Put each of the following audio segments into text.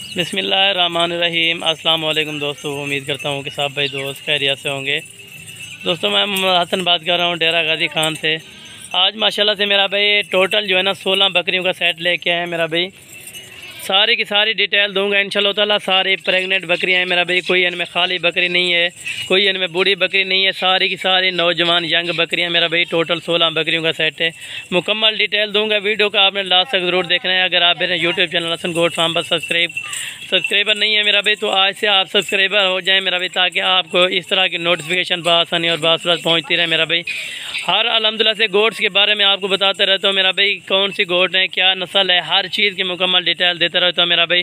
बिस्मिल्लाहिर्रहमानिर्रहीम। अस्सलाम वालेकुम दोस्तों, उम्मीद करता हूँ कि सब भाई दोस्त खैरियत से होंगे। दोस्तों मैं हसन बात कर रहा हूँ डेरा गाजी खान से। आज माशाल्लाह से मेरा भाई टोटल जो है ना 16 बकरियों का सेट लेके आए मेरा भाई। सारी की सारी डिटेल दूंगा इंशाल्लाह ताला। सारी प्रेग्नेंट बकरियां हैं मेरा भाई, कोई इनमें खाली बकरी नहीं है, कोई इनमें बूढ़ी बकरी नहीं है। सारी की सारी नौजवान यंग बकरियां मेरा भाई। टोटल 16 बकरियों का सेट है। मुकम्मल डिटेल दूंगा। वीडियो का आपने लास्ट तक ज़रूर देखना है। अगर आप मेरे YouTube channel Hasan goat farm पर सब्सक्राइबर नहीं है मेरा भाई, तो आज से आप सब्सक्राइबर हो जाएँ मेरा भाई, ताकि आपको इस तरह की नोटिफिकेशन बआसानी और बासरत पहुँचती रहे मेरा भाई। हर अल्हम्दुलिल्लाह से गोट्स के बारे में आपको बताते रहता हूँ मेरा भाई, कौन सी गोट है, क्या नस्ल है, हर चीज़ की मुकम्मल डिटेल देते रहता हूँ मेरा भाई।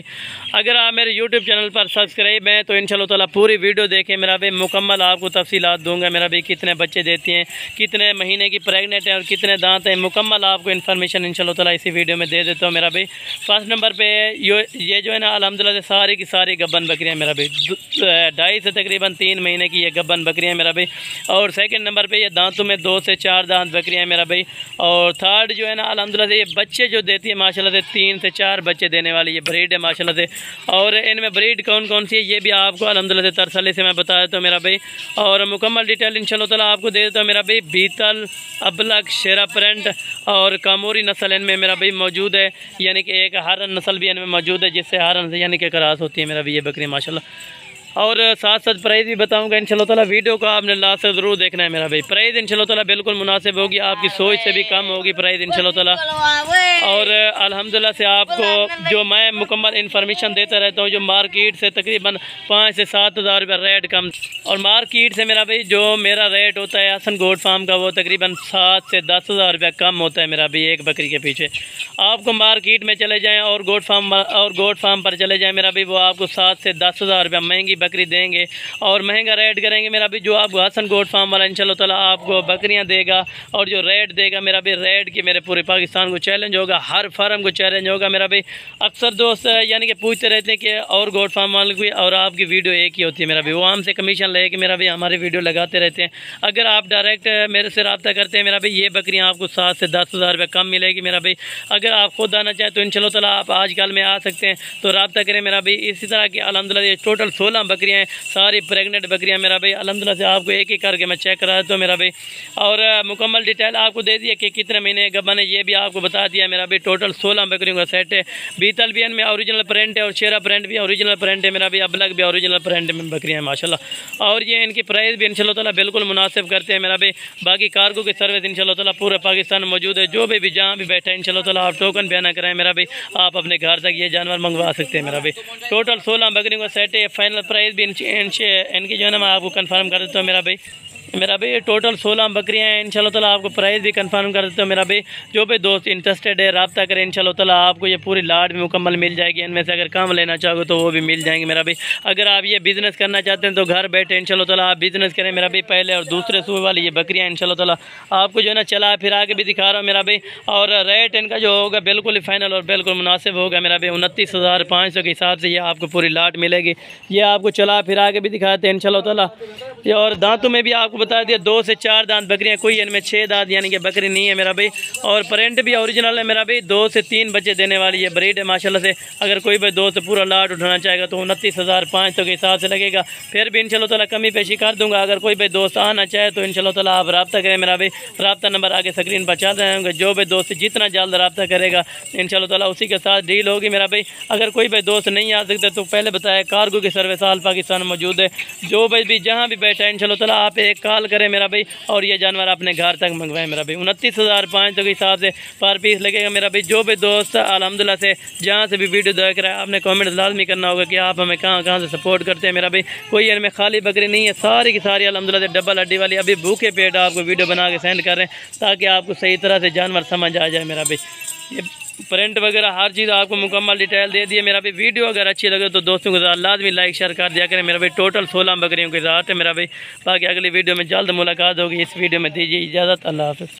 अगर आप मेरे यूट्यूब चैनल पर सब्सक्राइब हैं तो इंशाल्लाह ताला पूरी वीडियो देखें मेरा भाई। मुकम्मल आपको तफसीलात दूंगा मेरा भाई, कितने बच्चे देती हैं, कितने महीने की प्रेग्नेंट है और कितने दांत हैं। मुकम्मल आपको इन्फॉर्मेशन इंशाल्लाह ताला इसी वीडियो में दे देता हूँ मेरा भाई। फर्स्ट नंबर पर ये जो है ना अल्हम्दुलिल्लाह से सारी की सारी गब्बन बकरियाँ मेरा भाई। 2.5 से तकरीबन 3 महीने की ये गब्बन बकरियाँ मेरा भाई। और सेकंड नंबर पे ये दांतों में 2 से 4 दांत बकरियाँ हैं मेरा भाई। और थर्ड जो है ना अल्हम्दुलिल्लाह से ये बच्चे जो देती है माशाल्लाह से 3 से 4 बच्चे देने वाली ये ब्रीड है माशाल्लाह से। और इनमें ब्रीड कौन कौन सी है ये भी आपको अल्हम्दुलिल्लाह से तरसले से मैं बता देता हूँ मेरा भाई। और मुकम्मल डिटेल इंशाल्लाह ताला आपको दे देता हूँ मेरा भाई। बीतल, अबलग, शेरा प्रिंट और कामोरी नस्ल इनमें मेरा भाई मौजूद है, यानी कि एक हारन नस्ल भी इनमें मौजूद है, जिससे हारन से यानी कि क्रॉस होती है मेरा भाई ये बकरी माशाल्लाह। और साथ साथ प्राइस भी बताऊंगा इंशाल्लाह ताला। वीडियो को आपने लास्ट से ज़रूर देखना है मेरा भाई। प्राइस इंशाल्लाह ताला बिल्कुल मुनासिब होगी, आपकी सोच से भी कम होगी प्राइस इंशाल्लाह ताला। और अल्हम्दुलिल्लाह से आपको जो मैं मुकम्मल इन्फॉर्मेशन देता रहता हूँ, जो मार्केट से तकरीबन 5 से 7 हज़ार रुपये रेट कम, और मार्केट से मेरा भाई जो मेरा रेट होता है हसन गोट फार्म का, वो तकरीबन 7 से 10 हज़ार रुपये कम होता है मेरा भाई एक बकरी के पीछे। आपको मार्केट में चले जाएँ और गोट फार्म पर चले जाएँ मेरा भाई, वो आपको 7 से 10 हज़ार रुपये महंगी बकरी देंगे और महंगा रेट करेंगे मेरा भी। जो आपको हसन गोट फार्म वाला इंशाल्लाह ताला आपको बकरियां देगा और जो रेट देगा मेरा भी, रेट की मेरे पूरे पाकिस्तान को चैलेंज होगा, हर फार्म को चैलेंज होगा मेरा भी। अक्सर दोस्त यानी कि पूछते रहते हैं कि और गोट फार्म वाले की और आपकी वीडियो एक ही होती है मेरा भी, वो हमसे कमीशन ले कि मेरा भी हमारी वीडियो लगाते रहते हैं। अगर आप डायरेक्ट मेरे से रब्ता करते हैं मेरा भी, ये बकरियाँ आपको 7 से 10 हज़ार रुपये कम मिलेगी मेरा भी। अगर आप खुद आना चाहें तो इंशाल्लाह ताला आप आजकल में आ सकते हैं, तो रब्ता करें मेरा भी। इसी तरह की अल्हम्दुलिल्लाह ये टोटल 16 बकरियाँ हैं, सारी प्रेग्नेंट बकरियां मेरा भाई। अल्हम्दुलिल्लाह से आपको एक एक करके मैं चेक करा देता हूँ मेरा भाई। और मुकम्मल डिटेल आपको दे दिया कि कितने महीने गबन है, ये भी आपको बता दिया मेरा भाई। टोटल 16 बकरियों का सेट है। बीतल भी इनमें ओरिजिनल प्रिंट है और शेरा प्रिंट भी ओरिजिनल प्रिंट है मेरा भाई। अबलग भी ओरिजिनल प्रिंट में बकरियाँ हैं माशाल्लाह। और ये इनकी प्राइस भी इंशाल्लाह ताला बिल्कुल मुनासिब करते हैं मेरा भाई। बाकी कार्गो की सर्विस इंशाल्लाह ताला पूरे पाकिस्तान में मौजूद है। जो भी जहाँ भी बैठा है इंशाल्लाह ताला आप टोकन बयाना कराएं मेरा भाई, आप अपने घर तक ये जानवर मंगवा सकते हैं मेरा भाई। टोटल 16 बकरियों का सेट है। फाइनल प्राइस भी इनकी जो है ना मैं आपको कंफर्म कर देता हूँ मेरा भाई। टोटल 16 बकरियां हैं इंशाल्लाह ताला। आपको प्राइस भी कंफर्म कर देता हूँ मेरा भाई। जो भी दोस्त इंटरेस्टेड है रब्ता करें इंशाल्लाह ताला, आपको ये पूरी लाट भी मुकम्मल मिल जाएगी। इनमें से अगर कम लेना चाहोगे तो वो भी मिल जाएंगे मेरा भाई। अगर आप ये बिज़नेस करना चाहते हैं तो घर बैठे इंशाल्लाह ताला आप बिज़नेस करें मेरा भाई। पहले और दूसरे सूबे वाली ये बकरियाँ इंशाल्लाह ताला आपको जो है ना चला फिरा के भी दिखा रहा हूँ मेरा भाई। और रेट इनका जो होगा बिल्कुल ही फाइनल और बिल्कुल मुनासिब होगा मेरा भाई। 29,500 के हिसाब से ये आपको पूरी लाट मिलेगी। ये आपको चला फिरा के भी दिखाते हैं इंशाल्लाह ताला। और दांतों में भी आपको बता दिया 2 से 4 दांत बकरियां, कोई इनमें 6 दांत यानी कि बकरी नहीं है मेरा भाई। और प्रिंट भी ओरिजिनल है मेरा भाई। 2 से 3 बच्चे देने वाली ये ब्रीड है माशाल्लाह से। अगर कोई भाई 2 से पूरा लाट उठाना चाहेगा तो 29,500 के हिसाब से लगेगा। फिर भी इंशाल्लाह ताला कमी पेशी कर दूंगा। अगर कोई भाई दोस्त आना चाहे तो इंशाल्लाह ताला आप रब्ता करें मेरा भाई। रब्ता नंबर आगे स्क्रीन पर चल रहे होंगे। जो भाई दोस्त जितना जल्द रब्ता करेगा इंशाल्लाह ताला उसी के साथ डील होगी मेरा भाई। अगर कोई भाई दोस्त नहीं आ सकते तो पहले बताया कार्गो की सर्विस आल पाकिस्तान में मौजूद है। जो भाई भी जहाँ भी बैठा है इंशाल्लाह ताला आप एक कॉल करें मेरा भाई और ये जानवर अपने घर तक मंगवाएं मेरा भाई। 29,500 के हिसाब से पर पीस लगेगा मेरा भाई। जो भी दोस्त अल्हम्दुलिल्लाह से जहाँ से भी वीडियो देख रहा है आपने कमेंट लाजमी करना होगा कि आप हमें कहाँ कहाँ से सपोर्ट करते हैं मेरा भाई। कोई इनमें खाली बकरी नहीं है, सारी की सारी अल्हम्दुलिल्लाह से डबल हड्डी वाली। अभी भूखे पेट आपको वीडियो बना के सेंड कर रहे हैं ताकि आपको सही तरह से जानवर समझ आ जाए मेरा भाई। ये प्रिंट वगैरह हर चीज़ आपको मुकम्मल डिटेल दे दी है मेरा भाई। वीडियो अगर अच्छी लगे तो दोस्तों के साथ लाजमी लाइक शेयर कर दिया करें मेरा भाई। टोटल 16 बकरियों की रात है मेरा भाई। बाकी अगली वीडियो में जल्द मुलाकात होगी। इस वीडियो में दीजिए इजाज़त। अल्लाह हाफ़िज़।